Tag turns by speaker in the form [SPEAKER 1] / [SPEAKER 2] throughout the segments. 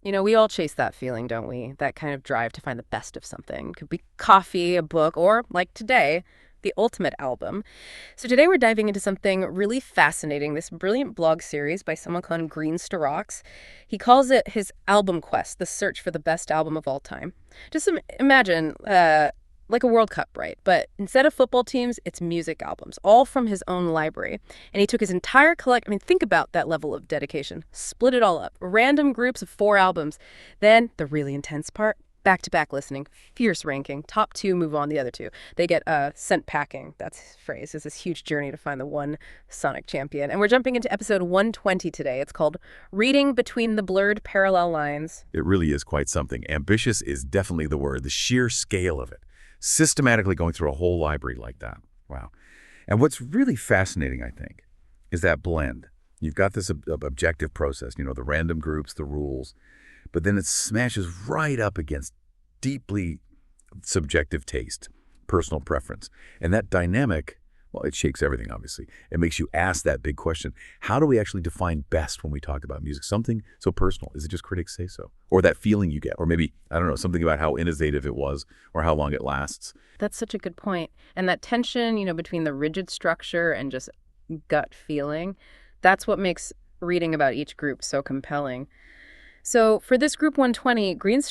[SPEAKER 1] We all chase that feeling, don't we? That kind of drive to find the best of something. Could be coffee, a book, or, like today, the ultimate album. So today we're diving into something really fascinating, this brilliant blog series by someone called Green. He calls it his album quest, the search for the best album of all time. Just imagine, like a World Cup, right? But instead of football teams, it's music albums, all from his own library. And he took his entire think about that level of dedication. Split it all up. Random groups of 4 albums. Then, the really intense part, back-to-back listening, fierce ranking. Top 2 move on the other 2. They get sent packing. That's his phrase. It's this huge journey to find the one sonic champion. And we're jumping into episode 120 today. It's called Reading Between the Blurred Parallel Lines.
[SPEAKER 2] It really is quite something. Ambitious is definitely the word, the sheer scale of it. Systematically going through a whole library like that. Wow. And what's really fascinating, I think, is that blend. You've got this objective process, the random groups, the rules, but then it smashes right up against deeply subjective taste, personal preference. And that dynamic, well, it shakes everything, obviously. It makes you ask that big question. How do we actually define best when we talk about music? Something so personal. Is it just critics say so? Or that feeling you get? Or maybe, I don't know, something about how innovative it was or how long it lasts.
[SPEAKER 1] That's such a good point. And that tension, between the rigid structure and just gut feeling, that's what makes reading about each group so compelling. So for this group 120, Green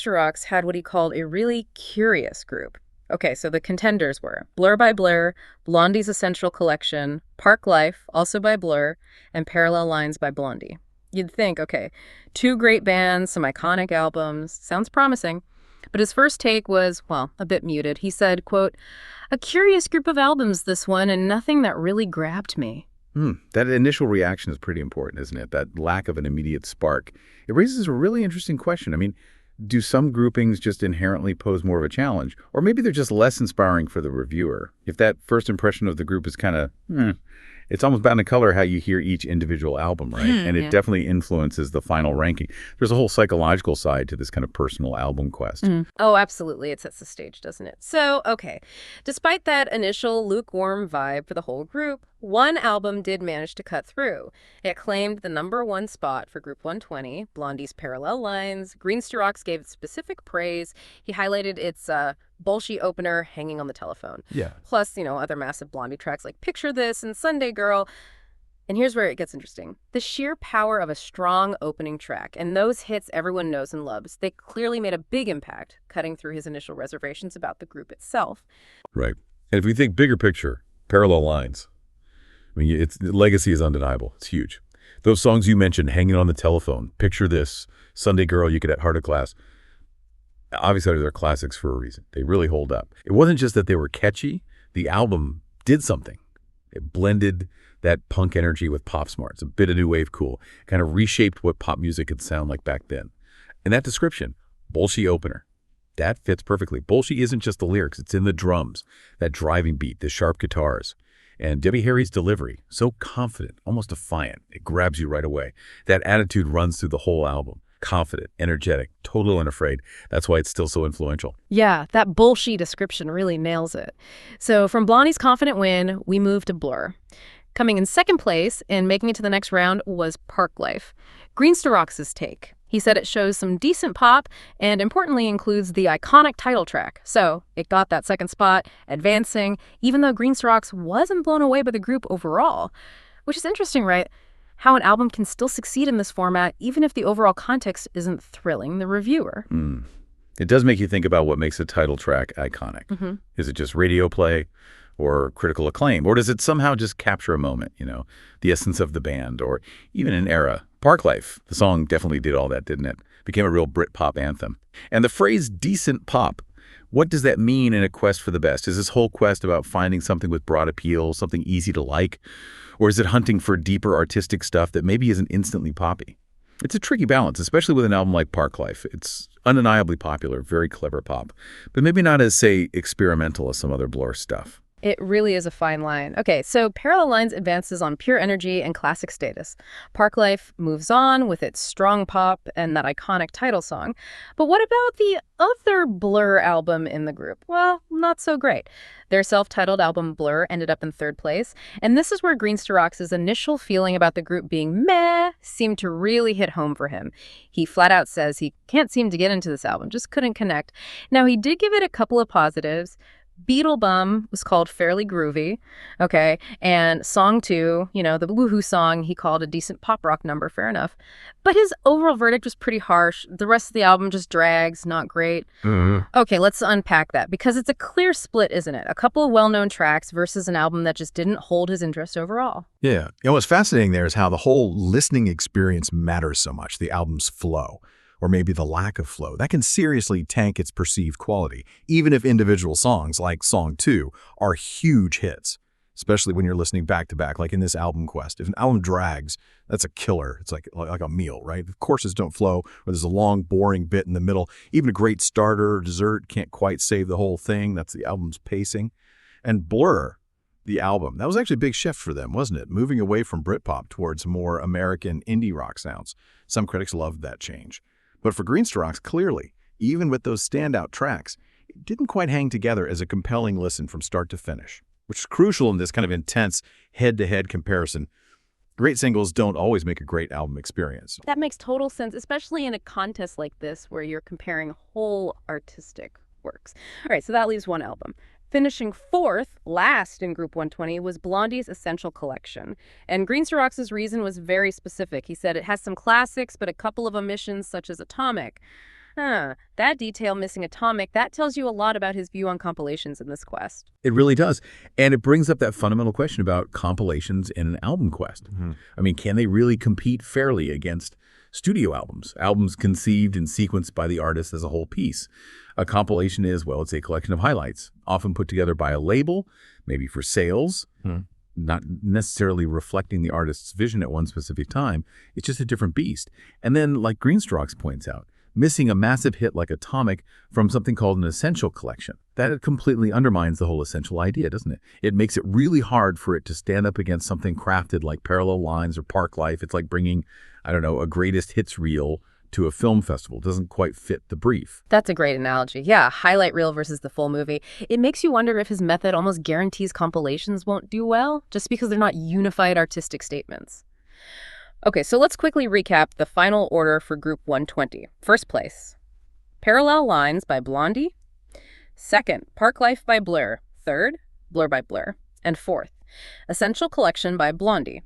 [SPEAKER 1] had what he called a really curious group. Okay, so the contenders were Blur by Blur, Blondie's Essential Collection, Parklife, also by Blur, and Parallel Lines by Blondie. You'd think, okay, 2 great bands, some iconic albums, sounds promising. But his first take was, well, a bit muted. He said, quote, "A curious group of albums, this one, and nothing that really grabbed me."
[SPEAKER 2] That initial reaction is pretty important, isn't it? That lack of an immediate spark. It raises a really interesting question. I mean, do some groupings just inherently pose more of a challenge? Or maybe they're just less inspiring for the reviewer. If that first impression of the group is kind of, it's almost bound to color how you hear each individual album, right? And it definitely influences the final ranking. There's a whole psychological side to this kind of personal album quest.
[SPEAKER 1] Oh, absolutely. It sets the stage, doesn't it? So, okay. Despite that initial lukewarm vibe for the whole group, one album did manage to cut through. It claimed the #1 spot for Group 120, Blondie's Parallel Lines. Green gave it specific praise. He highlighted its Bolshie opener, Hanging on the Telephone.
[SPEAKER 2] Yeah.
[SPEAKER 1] Plus, other massive Blondie tracks like Picture This and Sunday Girl. And here's where it gets interesting. The sheer power of a strong opening track and those hits everyone knows and loves, they clearly made a big impact, cutting through his initial reservations about the group itself.
[SPEAKER 2] Right. And if we think bigger picture, Parallel Lines, I mean, the legacy is undeniable. It's huge. Those songs you mentioned, Hanging on the Telephone, Picture This, Sunday Girl, You Could Have Heart of Glass, obviously they're classics for a reason. They really hold up. It wasn't just that they were catchy. The album did something. It blended that punk energy with pop smarts, a bit of new wave cool, kind of reshaped what pop music could sound like back then. And that description, Bolshie opener, that fits perfectly. Bolshie isn't just the lyrics. It's in the drums, that driving beat, the sharp guitars. And Debbie Harry's delivery, so confident, almost defiant. It grabs you right away. That attitude runs through the whole album. Confident, energetic, totally unafraid. That's why it's still so influential.
[SPEAKER 1] Yeah, that Bolshie description really nails it. So from Blondie's confident win, we move to Blur. Coming in second place and making it to the next round was Parklife. Green take. He said it shows some decent pop and importantly includes the iconic title track. So it got that second spot, advancing, even though Green wasn't blown away by the group overall. Which is interesting, right? How an album can still succeed in this format even if the overall context isn't thrilling the reviewer.
[SPEAKER 2] It does make you think about what makes a title track iconic. Is it just radio play or critical acclaim? Or does it somehow just capture a moment, the essence of the band or even an era? Parklife, the song definitely did all that, didn't it? Became a real Brit-pop anthem. And the phrase decent pop, what does that mean in a quest for the best? Is this whole quest about finding something with broad appeal, something easy to like? Or is it hunting for deeper artistic stuff that maybe isn't instantly poppy? It's a tricky balance, especially with an album like Parklife. It's undeniably popular, very clever pop, but maybe not as, say, experimental as some other Blur stuff.
[SPEAKER 1] It really is a fine line. Okay, so Parallel Lines advances on pure energy and classic status. Parklife moves on with its strong pop and that iconic title song. But what about the other Blur album in the group? Well, not so great. Their self-titled album Blur ended up in third place, and this is where Greensterox's initial feeling about the group being meh seemed to really hit home for him. He flat out says he can't seem to get into this album, just couldn't connect. Now, he did give it a couple of positives. Beetlebum was called fairly groovy, okay, and song 2, the woohoo song, he called a decent pop rock number, fair enough. But his overall verdict was pretty harsh. The rest of the album just drags, not great. Okay, let's unpack that, because it's a clear split, isn't it? A couple of well-known tracks versus an album that just didn't hold his interest overall.
[SPEAKER 3] Yeah. What's fascinating there is how the whole listening experience matters so much, the album's flow, or maybe the lack of flow. That can seriously tank its perceived quality, even if individual songs, like Song 2, are huge hits, especially when you're listening back-to-back, like in this album quest. If an album drags, that's a killer. It's like a meal, right? If courses don't flow, or there's a long, boring bit in the middle, even a great starter or dessert can't quite save the whole thing. That's the album's pacing. And Blur, the album, that was actually a big shift for them, wasn't it? Moving away from Britpop towards more American indie rock sounds. Some critics loved that change. But for Greensterox, clearly, even with those standout tracks, it didn't quite hang together as a compelling listen from start to finish, which is crucial in this kind of intense head-to-head comparison. Great singles don't always make a great album experience.
[SPEAKER 1] That makes total sense, especially in a contest like this where you're comparing whole artistic works. All right, so that leaves one album. Finishing fourth, last in Group 120, was Blondie's Essential Collection. And Greensterox's reason was very specific. He said it has some classics, but a couple of omissions, such as Atomic. That detail, missing Atomic, that tells you a lot about his view on compilations in this quest.
[SPEAKER 2] It really does. And it brings up that fundamental question about compilations in an album quest. I mean, can they really compete fairly against studio albums conceived and sequenced by the artist as a whole piece? A compilation is, well, it's a collection of highlights, often put together by a label, maybe for sales, not necessarily reflecting the artist's vision at one specific time. It's just a different beast. And then, like Greensterox points out, missing a massive hit like Atomic from something called an essential collection. That completely undermines the whole essential idea, doesn't it? It makes it really hard for it to stand up against something crafted like Parallel Lines or Parklife. It's like bringing, a greatest hits reel to a film festival. It doesn't quite fit the brief.
[SPEAKER 1] That's a great analogy. Yeah, highlight reel versus the full movie. It makes you wonder if his method almost guarantees compilations won't do well, just because they're not unified artistic statements. Okay, so let's quickly recap the final order for Group 120. First place, Parallel Lines by Blondie. Second, Parklife by Blur. Third, Blur by Blur. And fourth, Essential Collection by Blondie.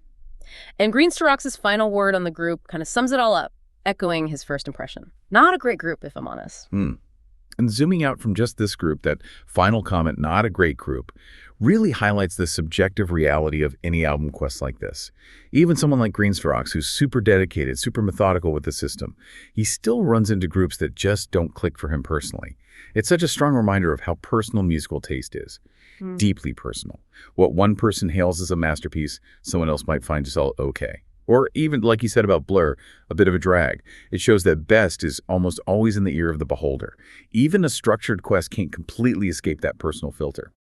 [SPEAKER 1] And Greensterox's final word on the group kind of sums it all up, echoing his first impression. Not a great group, if I'm honest.
[SPEAKER 2] And zooming out from just this group, that final comment, not a great group, really highlights the subjective reality of any album quest like this. Even someone like Greensterox, who's super dedicated, super methodical with the system, he still runs into groups that just don't click for him personally. It's such a strong reminder of how personal musical taste is. Deeply personal. What one person hails as a masterpiece, someone else might find just all okay. Or even, like you said about Blur, a bit of a drag. It shows that best is almost always in the ear of the beholder. Even a structured quest can't completely escape that personal filter.